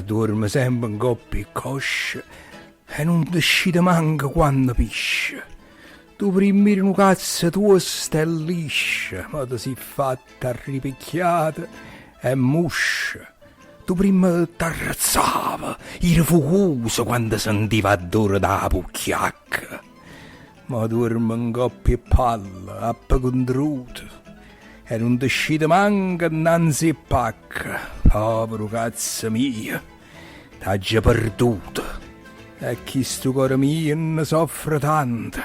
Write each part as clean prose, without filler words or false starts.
dorme sempre in coppia e coscia e non decide manco quando pisce. Tu prima un cazzo tua stellisce, ma ti si fatta ripicchiata e muscia. Tu prima t'arrazzava, era fuocoso quando sentiva odore da pucchiacca. Ma dorme in coppia e palla, appa contruto, e non decide manco innanzi e pacca. Povero cazzo mio, t'ha già perduto. E chi sto cuore mio ne soffre tanto.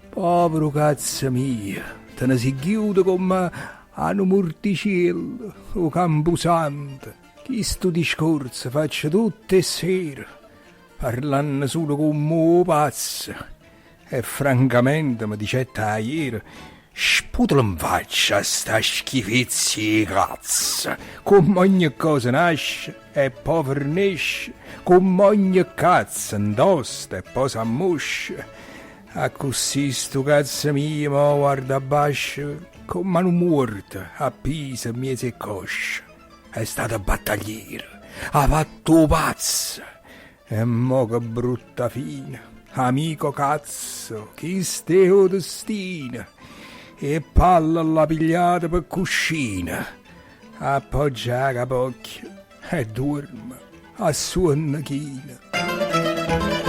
Povero cazzo mio, te ne si chiude come a un morticello o Camposanto. Chi sto discorso faccio tutte sere, parlando solo con mo pazzo. E francamente mi dicetta ieri, sputalo in faccia sta schifezza di cazzo. Come ogni cosa nasce e poi fornisce, come ogni cazzo indosta e poi s'ammoscia. A così sto cazzo mio mo guarda bascio, come mano morta, a Pisa, mese e coscia. È stata battagliera, ha fatto pazzo. E mo che brutta fine, amico cazzo, chi steo destino. E palla alla pigliata per cuscina, appoggia la capocchia e dorme a sua nachina.